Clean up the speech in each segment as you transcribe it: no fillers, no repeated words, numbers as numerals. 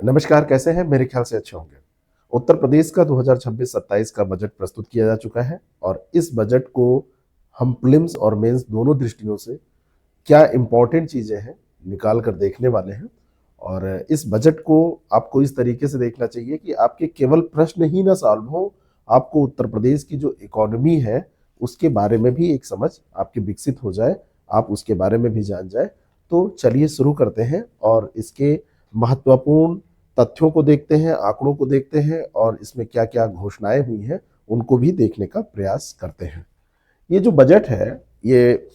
नमस्कार, कैसे हैं? मेरे ख्याल से अच्छे होंगे। उत्तर प्रदेश का 2026-27 का बजट प्रस्तुत किया जा चुका है और इस बजट को हम प्रीलिम्स और मेंस दोनों दृष्टियों से क्या इम्पोर्टेंट चीज़ें हैं, निकाल कर देखने वाले हैं। और इस बजट को आपको इस तरीके से देखना चाहिए कि आपके केवल प्रश्न ही ना सॉल्व हो, आपको उत्तर प्रदेश की जो इकोनॉमी है, उसके बारे में भी एक समझ आपकी विकसित हो जाए, आप उसके बारे में भी जान जाए। तो चलिए शुरू करते हैं और इसके महत्वपूर्ण तथ्यों को देखते हैं, आंकड़ों को देखते हैं और इसमें क्या-क्या घोषणाएँ हुई हैं, उनको भी देखने का प्रयास करते हैं। ये जो बजट है, ये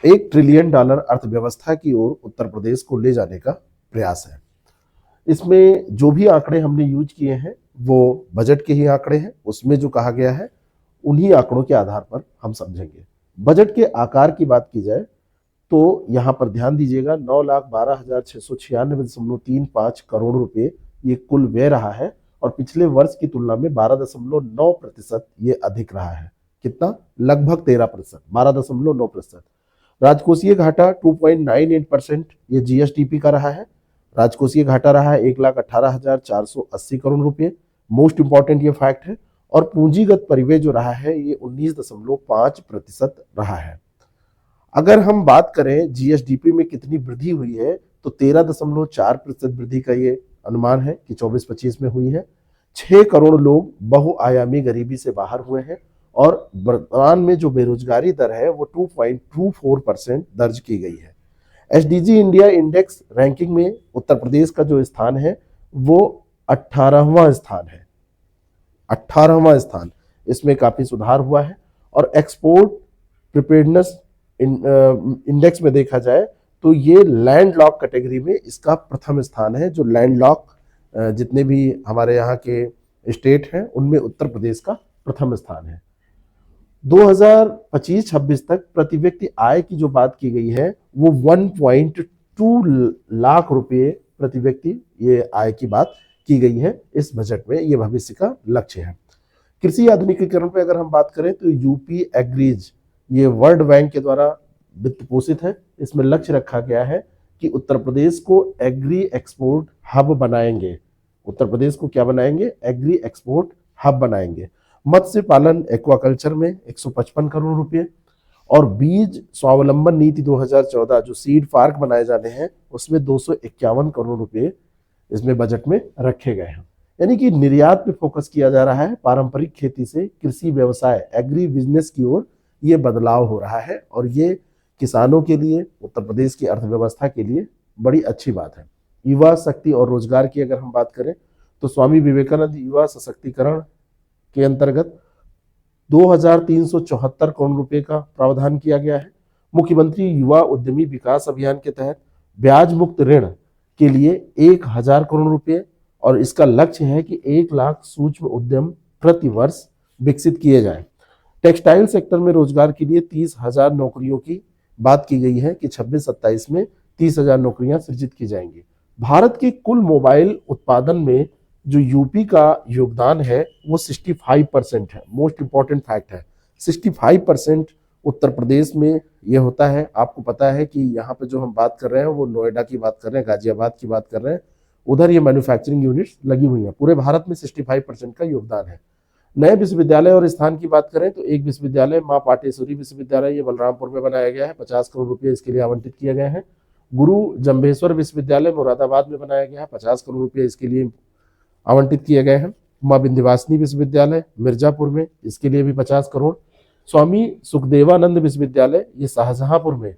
$1 ट्रिलियन अर्थव्यवस्था की ओर उत्तर प्रदेश को ले जाने का प्रयास है। इसमें जो भी आंकड़े हमने यूज किए हैं, वो बजट के ही आंकड़े हैं। उसमें जो कहा गया है, उन्हीं आंकड़ों के आधार पर हम समझेंगे। बजट के आकार की बात की जाए तो यहाँ पर ध्यान दीजिएगा, 9,12,696.35 करोड़ रुपए ये कुल व्यय रहा है और पिछले वर्ष की तुलना में 12.9% ये अधिक रहा है। कितना? लगभग 13%, 12.9%। राजकोषीय घाटा 2.98% ये जीएसडीपी का रहा है। राजकोषीय घाटा रहा है 1,18,480 करोड़ रुपए। मोस्ट इंपॉर्टेंट ये फैक्ट है। और पूंजीगत परिव्यय जो रहा है ये 19.5% रहा है। अगर हम बात करें जीएसडीपी में कितनी वृद्धि हुई है तो 13.4% वृद्धि का ये अनुमान है कि 24-25 में हुई है। 6 करोड़ लोग बहुआयामी गरीबी से बाहर हुए हैं और वर्तमान में जो बेरोजगारी दर है वो 2.24% दर्ज की गई है। एसडीजी इंडिया इंडेक्स रैंकिंग में उत्तर प्रदेश का जो स्थान है वो 18वां स्थान है। 18वां स्थान, इसमें काफी सुधार हुआ है। और एक्सपोर्ट प्रिपेयर्डनेस इंडेक्स में देखा जाए तो ये लैंड लॉक कैटेगरी में इसका प्रथम स्थान है। जो लैंड लॉक जितने भी हमारे यहाँ के स्टेट हैं उनमें उत्तर प्रदेश का प्रथम स्थान है। 2025-26 तक प्रति व्यक्ति आय की जो बात की गई है वो 1.2 लाख रुपए प्रति व्यक्ति ये आय की बात की गई है इस बजट में। ये भविष्य का लक्ष्य है। कृषि आधुनिकीकरण पे अगर हम बात करें तो यूपी एग्रीज ये वर्ल्ड बैंक के द्वारा वित्त पोषित है। इसमें लक्ष्य रखा गया है कि उत्तर प्रदेश को एग्री एक्सपोर्ट हब बनाएंगे। उत्तर प्रदेश को क्या बनाएंगे? एग्री एक्सपोर्ट हब बनाएंगे। मत्स्य पालन एक्वाकल्चर में 155 करोड़ रुपए और बीज स्वावलंबन नीति 2014 जो सीड पार्क बनाए जाने हैं उसमें 251 करोड़ रुपए इसमें बजट में रखे गए हैं। यानी कि निर्यात पे फोकस किया जा रहा है। पारंपरिक खेती से कृषि व्यवसाय एग्री बिजनेस की ओर ये बदलाव हो रहा है और ये किसानों के लिए, उत्तर प्रदेश की अर्थव्यवस्था के लिए बड़ी अच्छी बात है। युवा शक्ति और रोजगार की अगर हम बात करें तो स्वामी विवेकानंद युवा सशक्तिकरण के अंतर्गत 2,374 करोड़ रुपए का प्रावधान किया गया है। मुख्यमंत्री युवा उद्यमी विकास अभियान के तहत ब्याज मुक्त ऋण के लिए 1,000 करोड़ रुपए और इसका लक्ष्य है कि 1 लाख सूक्ष्म उद्यम प्रति वर्ष विकसित किए जाएं। टेक्सटाइल सेक्टर में रोजगार के लिए 30,000 नौकरियों की बात की गई है कि 26-27 में 30,000 नौकरियां सृजित की जाएंगी। भारत के कुल मोबाइल उत्पादन में जो यूपी का योगदान है वो 65% है। मोस्ट इंपॉर्टेंट फैक्ट है, 65% उत्तर प्रदेश में ये होता है। आपको पता है कि यहाँ पे जो हम बात कर रहे हैं वो नोएडा की बात कर रहे हैं, गाजियाबाद की बात कर रहे हैं, उधर ये मैन्युफैक्चरिंग यूनिट्स लगी हुई हैं। पूरे भारत में 65% का योगदान है। नए विश्वविद्यालय और स्थान की बात करें तो एक विश्वविद्यालय माँ पाटेश्वरी विश्वविद्यालय ये बलरामपुर में बनाया गया है, 50 करोड़ रुपए इसके लिए आवंटित किए गए हैं। गुरु जम्भेश्वर विश्वविद्यालय मुरादाबाद में बनाया गया है, 50 करोड़ रुपए इसके लिए आवंटित किए गए हैं। माँ विंध्यवासिनी विश्वविद्यालय मिर्जापुर में, इसके लिए भी 50 करोड़। स्वामी सुखदेवानंद विश्वविद्यालय ये शाहजहांपुर में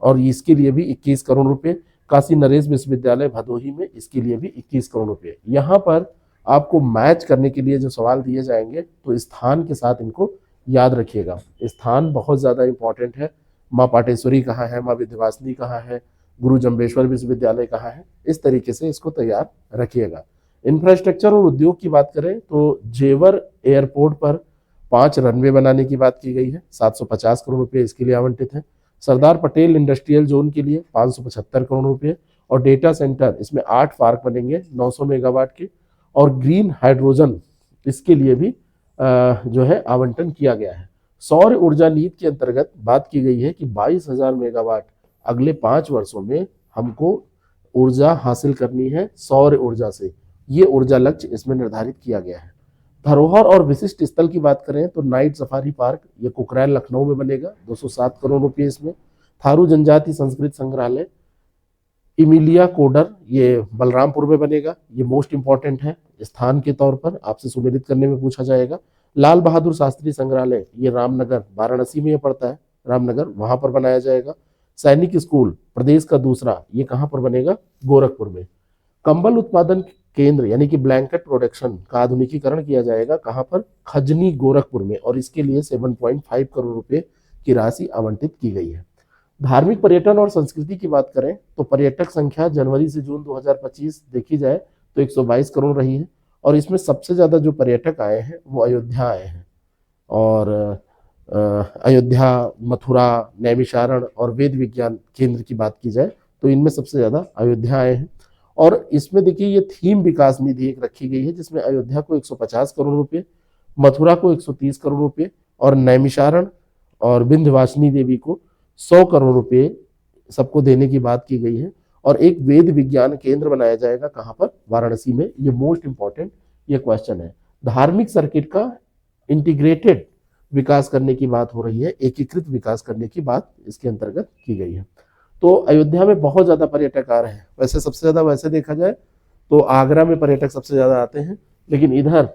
और इसके लिए भी 21 करोड़ रुपए। काशी नरेश विश्वविद्यालय भदोही में, इसके लिए भी 21 करोड़ रुपए। यहाँ पर आपको मैच करने के लिए जो सवाल दिए जाएंगे तो स्थान के साथ इनको याद रखिएगा। स्थान बहुत ज़्यादा इंपॉर्टेंट है। माँ पाटेश्वरी कहाँ है, माँ विंध्यवासिनी कहाँ है, गुरु जम्भेश्वर विश्वविद्यालय कहाँ है, इस तरीके से इसको तैयार रखिएगा। इंफ्रास्ट्रक्चर और उद्योग की बात करें तो जेवर एयरपोर्ट पर 5 रनवे बनाने की बात की गई है, 750 करोड़ रुपये इसके लिए आवंटित है। सरदार पटेल इंडस्ट्रियल जोन के लिए 575 करोड़ रुपये और डेटा सेंटर इसमें 8 पार्क बनेंगे 900 मेगावाट के और ग्रीन हाइड्रोजन इसके लिए भी जो है आवंटन किया गया है। सौर ऊर्जा नीति के अंतर्गत बात की गई है कि 22,000 मेगावाट अगले 5 वर्षों में हमको ऊर्जा हासिल करनी है सौर ऊर्जा से ये ऊर्जा लक्ष्य इसमें निर्धारित किया गया है। धरोहर और विशिष्ट स्थल की बात करें तो नाइट सफारी पार्क ये कुकरैल लखनऊ में बनेगा, 207 करोड़ रुपए इसमें। थारू जनजाति संस्कृत संग्रहालय इमिलिया कोडर ये बलरामपुर में बनेगा, ये मोस्ट इंपॉर्टेंट है स्थान के तौर पर, आपसे सुमेलित करने में पूछा जाएगा। लाल बहादुर शास्त्री संग्रहालय ये रामनगर वाराणसी में ये पड़ता है, रामनगर वहां पर बनाया जाएगा। सैनिक स्कूल प्रदेश का दूसरा ये कहां पर बनेगा, गोरखपुर में। कंबल उत्पादन केंद्र यानी कि ब्लैंकेट प्रोडक्शन का आधुनिकीकरण किया जाएगा कहां पर, खजनी गोरखपुर में, और इसके लिए 7.5 करोड़ रुपए की राशि आवंटित की गई है। धार्मिक पर्यटन और संस्कृति की बात करें तो पर्यटक संख्या जनवरी से जून 2025 देखी जाए तो 122 करोड़ रही है, और इसमें सबसे ज्यादा जो पर्यटक आए हैं वो अयोध्या आए हैं, और अयोध्या, मथुरा, नैमिषारण और वेद विज्ञान केंद्र की बात की जाए तो इनमें सबसे ज्यादा अयोध्या आए हैं। और इसमें देखिए ये थीम विकास निधि एक रखी गई है जिसमें अयोध्या को 150 करोड़ रुपए, मथुरा को 130 करोड़ रुपए और नैमिषारण और विंध्यवासिनी देवी को 100 करोड़ रुपए सबको देने की बात की गई है। और एक वेद विज्ञान केंद्र बनाया जाएगा कहां पर, वाराणसी में। ये मोस्ट इंपॉर्टेंट ये क्वेश्चन है। धार्मिक सर्किट का इंटीग्रेटेड विकास करने की बात हो रही है, एकीकृत विकास करने की बात इसके अंतर्गत की गई है। तो अयोध्या में बहुत ज्यादा पर्यटक आ रहे हैं। वैसे सबसे ज्यादा वैसे देखा जाए तो आगरा में पर्यटक सबसे ज्यादा आते हैं, लेकिन इधर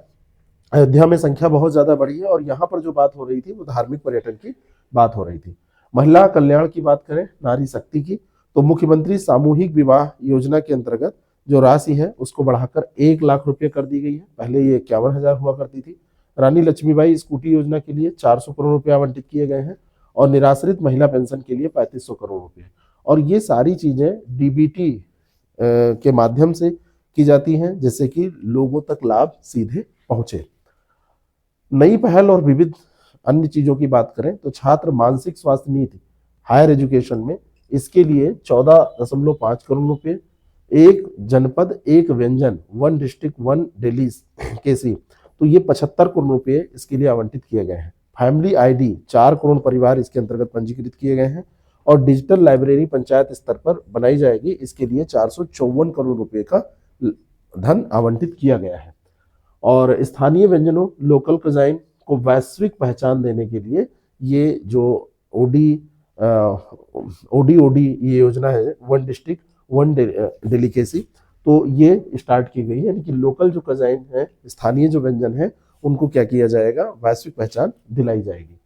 अयोध्या में संख्या बहुत ज्यादा बढ़ी है। और यहाँ पर जो बात हो रही थी वो धार्मिक पर्यटन की बात हो रही थी। महिला कल्याण की बात करें, नारी शक्ति की, तो मुख्यमंत्री सामूहिक विवाह योजना के अंतर्गत जो राशि है उसको बढ़ाकर 1 लाख रुपये कर दी गई है। पहले ये 51,000 हुआ करती थी। रानी लक्ष्मीबाई स्कूटी योजना के लिए 400 करोड़ रुपए आवंटित किए गए हैं, और निराश्रित महिला पेंशन के लिए 3500 करोड़ रुपए। और ये सारी चीजें डीबीटी के माध्यम से की जाती हैं, जिससे कि लोगों तक लाभ सीधे पहुंचे। नई पहल और विविध अन्य चीजों की बात करें तो छात्र मानसिक स्वास्थ्य नीति हायर एजुकेशन में, इसके लिए 14.5 करोड़ रुपए, एक जनपद एक व्यंजन, 1 डिस्ट्रिक्ट 1 डेलीकेसी, तो ये 75 करोड़ रुपए इसके लिए आवंटित किए गए हैं। फैमिली आईडी 4 करोड़ परिवार इसके अंतर्गत पंजीकृत किए गए हैं, और डिजिटल लाइब्रेरी पंचायत स्तर पर बनाई जाएगी, इसके लिए 454 करोड़ रुपए का धन आवंटित किया गया है। और स्थानीय व्यंजनों लोकल क्विजाइन को वैश्विक पहचान देने के लिए ये जो ओडी ये योजना है, 1 डिस्ट्रिक्ट 1 डेलीकेसी, तो ये स्टार्ट की गई है। यानी कि लोकल जो क्विजाइन है, स्थानीय जो व्यंजन है, उनको क्या किया जाएगा, वैश्विक पहचान दिलाई जाएगी।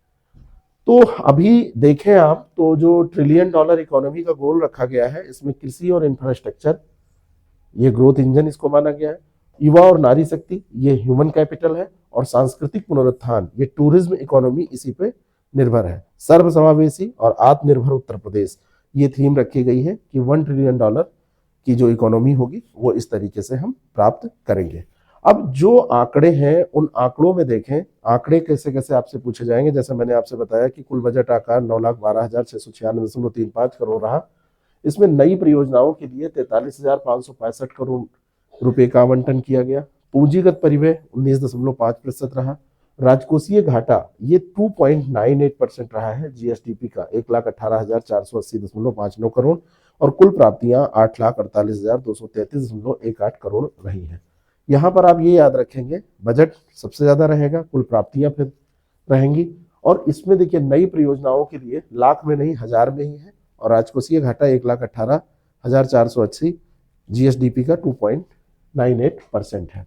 तो अभी देखें आप तो जो $1 ट्रिलियन इकोनॉमी का गोल रखा गया है, इसमें कृषि और इंफ्रास्ट्रक्चर ये ग्रोथ इंजन इसको माना गया है। युवा और नारी शक्ति ये ह्यूमन कैपिटल है, और सांस्कृतिक पुनरुत्थान ये टूरिज्म इकोनॉमी इसी पे निर्भर है। सर्वसमावेशी और आत्मनिर्भर उत्तर प्रदेश ये थीम रखी गई है कि $1 ट्रिलियन की जो इकोनॉमी होगी वो इस तरीके से हम प्राप्त करेंगे। अब जो आंकड़े हैं उन आंकड़ों में देखें, आंकड़े कैसे कैसे आपसे पूछे जाएंगे। जैसे मैंने आपसे बताया कि कुल बजट आकार 9,12,696.65 करोड़ रहा। इसमें नई परियोजनाओं के लिए 43,565 करोड़ रुपए का आवंटन किया गया। पूंजीगत परिव्यय 19.5% रहा। राजकोषीय घाटा ये 2.98% रहा है जीएसडीपी का, 1,18,480.59 करोड़, और कुल प्राप्तियां 8,48,233.18 करोड़ रही हैं। यहाँ पर आप ये याद रखेंगे, बजट सबसे ज्यादा रहेगा, कुल प्राप्तियां फिर रहेंगी। और इसमें देखिए नई परियोजनाओं के लिए लाख में नहीं हजार में ही है, और राजकोषीय घाटा 1,18,480 जीएसडीपी का 2.98% है।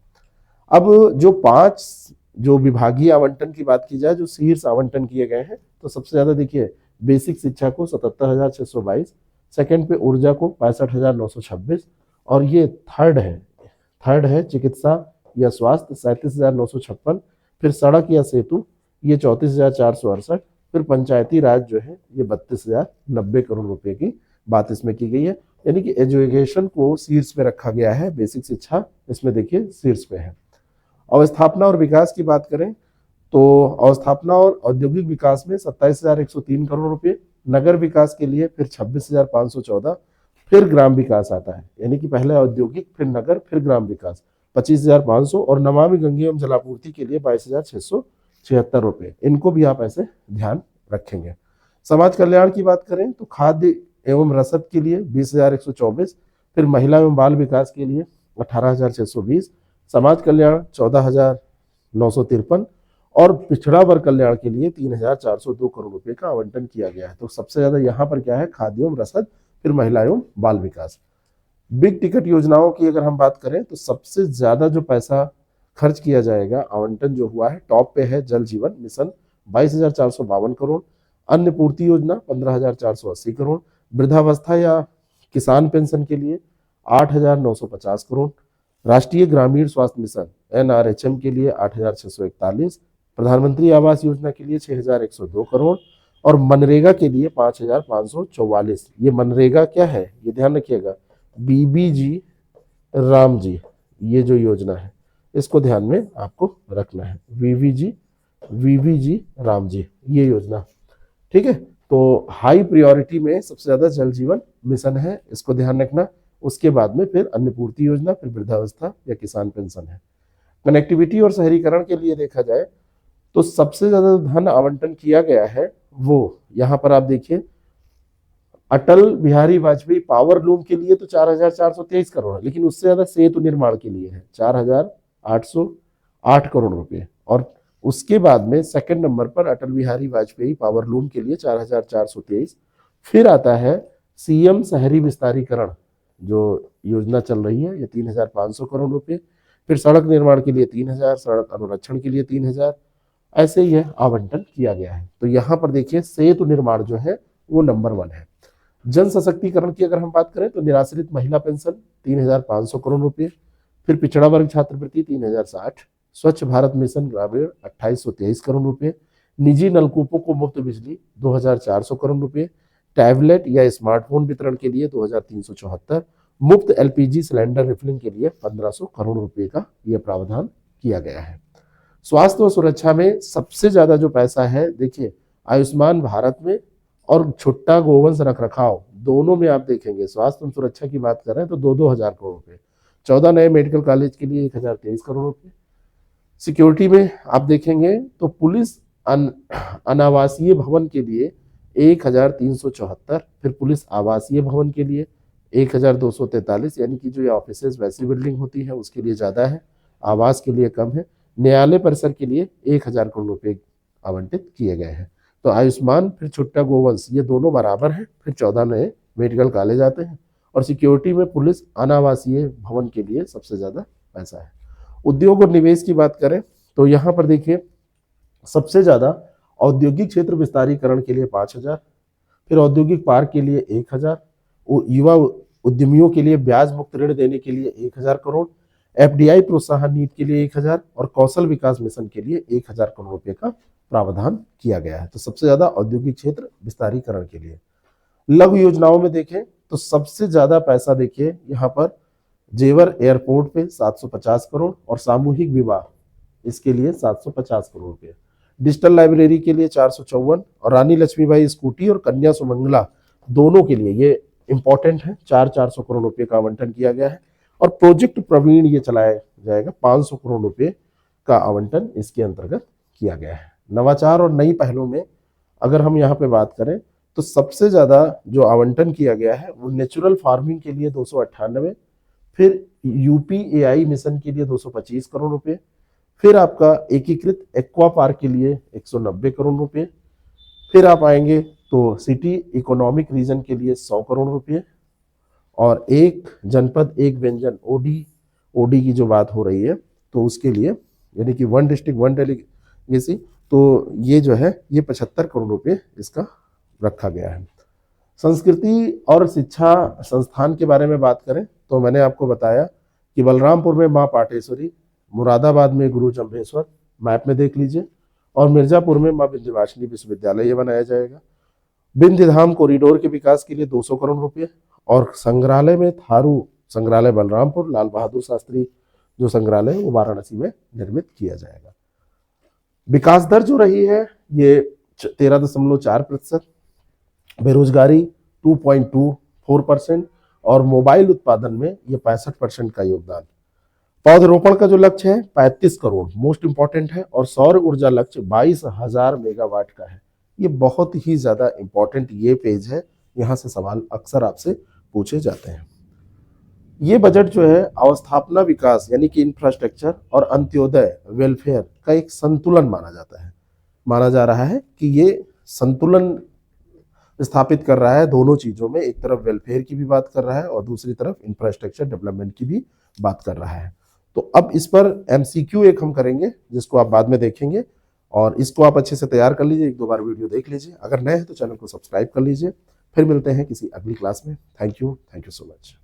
अब जो 5 जो विभागीय आवंटन की बात की जाए, जो शीर्ष आवंटन किए गए हैं, तो सबसे ज्यादा देखिए बेसिक शिक्षा को 77,622, सेकंड पे ऊर्जा को 65,926, और ये थर्ड है चिकित्सा या स्वास्थ्य 37,956, फिर सड़क या सेतु ये 34,468, फिर पंचायती राज जो है ये 32,090 करोड़ रुपए की बात इसमें की गई है। यानी कि एजुकेशन को शीर्ष पे रखा गया है, बेसिक शिक्षा इसमें देखिए शीर्ष पे है। अवस्थापना और विकास की बात करें तो अवस्थापना और औद्योगिक विकास में 27,103 करोड़ रुपए, नगर विकास के लिए फिर 26,514, फिर ग्राम विकास आता है, यानी कि पहले औद्योगिक फिर नगर फिर ग्राम विकास 25,500, और नमामि गंगे एवं जलापूर्ति के लिए 22,676 रुपए। इनको भी आप ऐसे ध्यान रखेंगे। समाज कल्याण की बात करें तो खाद्य एवं रसद के लिए 20,124, फिर महिला एवं बाल विकास के लिए 18,620, समाज कल्याण 14,953 और पिछड़ा वर्ग कल्याण के लिए 3,402 करोड़ रुपए का आवंटन किया गया है। तो सबसे ज्यादा यहाँ पर क्या है, खाद्य एवं रसद, फिर महिला एवं बाल विकास। बिग टिकट योजनाओं की अगर हम बात करें तो सबसे ज्यादा जो पैसा खर्च किया जाएगा, आवंटन जो हुआ है, टॉप पे है जल जीवन मिशन 22,452 करोड़, अन्न पूर्ति योजना 15,480 करोड़, वृद्धावस्था या किसान पेंशन के लिए 8,950 करोड़, राष्ट्रीय ग्रामीण स्वास्थ्य मिशन NRHM के लिए 8,641, प्रधानमंत्री आवास योजना के लिए 6,102 करोड़ और मनरेगा के लिए 5,544। ये मनरेगा क्या है, ये ध्यान रखिएगा, BBG राम जी, ये जो योजना है इसको ध्यान में आपको रखना है, VVG राम जी, ये योजना, ठीक है। तो हाई प्रायोरिटी में सबसे ज्यादा जल जीवन मिशन है, इसको ध्यान रखना। उसके बाद में फिर अन्न पूर्ति योजना, फिर वृद्धावस्था या किसान पेंशन है। कनेक्टिविटी और शहरीकरण के लिए देखा जाए तो सबसे ज्यादा धन आवंटन किया गया है वो यहाँ पर आप देखिए, अटल बिहारी वाजपेयी पावर लूम के लिए तो 4,423 करोड़ है, लेकिन उससे ज्यादा सेतु निर्माण के लिए है 4,808 करोड़ रुपए। और उसके बाद में सेकंड नंबर पर अटल बिहारी वाजपेयी पावर लूम के लिए 4,423। फिर आता है CM शहरी विस्तारीकरण जो योजना चल रही है, ये 3,500 करोड़ रुपए। फिर सड़क निर्माण के लिए 3,000, सड़क अनुरक्षण के लिए 3,000, ऐसे ही आवंटन किया गया है। तो यहाँ पर देखिए सेतु निर्माण जो है वो नंबर 1 है। जन सशक्तिकरण की अगर हम बात करें तो निराश्रित महिला पेंशन 3,500 करोड़ रुपए, फिर पिछड़ा वर्ग छात्रवृत्ति 3,060, स्वच्छ भारत मिशन ग्रामीण 2,823 करोड़ रुपए, निजी नलकूपों को मुफ्त बिजली 2,400 करोड़ रुपए, टैबलेट या स्मार्टफोन वितरण के लिए 2,374, मुफ्त LPG सिलेंडर रिफिलिंग के लिए 1,500 करोड़ रुपए का यह प्रावधान किया गया है। स्वास्थ्य और सुरक्षा में सबसे ज्यादा जो पैसा है, देखिए आयुष्मान भारत में और छुट्टा गोवंश रखरखाव दोनों में आप देखेंगे, स्वास्थ्य और सुरक्षा की बात कर रहे हैं तो 2,000 करोड़ रुपए, 14 नए मेडिकल कॉलेज के लिए 1,023 करोड़ रुपए। सिक्योरिटी में आप देखेंगे तो पुलिस अनावासीय भवन के लिए 1,374, फिर पुलिस आवासीय भवन के लिए 1,243, यानी कि जो ये ऑफिसेज वैसी बिल्डिंग होती है उसके लिए ज्यादा है, आवास के लिए कम है। न्यायालय परिसर के लिए 1,000 करोड़ रुपए आवंटित किए गए हैं। तो आयुष्मान फिर छुट्टा गोवंश ये दोनों बराबर हैं, फिर 14 नए मेडिकल कॉलेज आते हैं और सिक्योरिटी में पुलिस अनावासीय भवन के लिए सबसे ज्यादा पैसा है। उद्योग और निवेश की बात करें तो यहाँ पर देखिए सबसे ज्यादा औद्योगिक क्षेत्र विस्तारीकरण के लिए 5,000, फिर औद्योगिक पार्क के लिए 1,000, युवा उद्यमियों के लिए ब्याज मुक्त ऋण देने के लिए 1,000 करोड़, FDI प्रोत्साहन नीति के लिए 1,000 और कौशल विकास मिशन के लिए 1,000 करोड़ रुपए का प्रावधान किया गया है। तो सबसे ज्यादा औद्योगिक क्षेत्र विस्तारीकरण के लिए। लघु योजनाओं में देखें तो सबसे ज्यादा पैसा देखिए यहाँ पर जेवर एयरपोर्ट पे 750 करोड़ और सामूहिक विवाह इसके लिए 750 करोड़ रुपए, डिजिटल लाइब्रेरी के लिए 454 और रानी लक्ष्मीबाई स्कूटी और कन्या सुमंगला दोनों के लिए ये इंपॉर्टेंट है, 400 करोड़ रुपए का आवंटन किया गया है। और प्रोजेक्ट प्रवीण ये चलाया जाएगा, 500 करोड़ रुपए का आवंटन इसके अंतर्गत किया गया है। नवाचार और नई पहलों में अगर हम यहाँ पे बात करें तो सबसे ज्यादा जो आवंटन किया गया है वो नेचुरल फार्मिंग के लिए 298, फिर UPAI मिशन के लिए 225 करोड़ रुपए, फिर आपका एकीकृत एक्वा पार्क के लिए 190 करोड़ रुपए, फिर आप आएंगे तो सिटी इकोनॉमिक रीजन के लिए 100 करोड़ रुपए और एक जनपद एक व्यंजन OD की जो बात हो रही है तो उसके लिए यानी कि 1 डिस्ट्रिक्ट 1 डेलीगेसी, तो ये जो है ये 75 करोड़ रुपए इसका रखा गया है। संस्कृति और शिक्षा संस्थान के बारे में बात करें तो मैंने आपको बताया कि बलरामपुर में माँ पाटेश्वरी, मुरादाबाद में गुरु जम्भेश्वर, मैप में देख लीजिए, और मिर्जापुर में माँ विंध्यवासिनी विश्वविद्यालय ये बनाया जाएगा। विंध्य धाम कॉरिडोर के विकास के लिए 200 करोड़ रुपए और संग्रहालय में थारू संग्रहालय बलरामपुर, लाल बहादुर शास्त्री जो संग्रहालय वो वाराणसी में निर्मित किया जाएगा। विकास दर जो रही है ये 13.4%, बेरोजगारी 2.24% और मोबाइल उत्पादन में ये 65% का योगदान। पौधरोपण का जो लक्ष्य है 35 करोड़ मोस्ट इंपॉर्टेंट है और सौर ऊर्जा लक्ष्य 22,000 मेगावाट का है। ये बहुत ही ज्यादा इंपॉर्टेंट ये पेज है, यहाँ से सवाल अक्सर आपसे पूछे जाते हैं। ये बजट जो है अवस्थापना विकास यानी कि इंफ्रास्ट्रक्चर और अंत्योदय वेलफेयर का एक संतुलन माना जाता है। माना जा रहा है कि ये संतुलन स्थापित कर रहा है दोनों चीजों में, एक तरफ वेलफेयर की भी बात कर रहा है और दूसरी तरफ इंफ्रास्ट्रक्चर डेवलपमेंट की भी बात कर रहा है। तो अब इस पर एमसीक्यू एक हम करेंगे जिसको आप बाद में देखेंगे, और इसको आप अच्छे से तैयार कर लीजिए, एक दो बार वीडियो देख लीजिए। अगर नए हैं तो चैनल को सब्सक्राइब कर लीजिए। फिर मिलते हैं किसी अगली क्लास में। Thank you so much.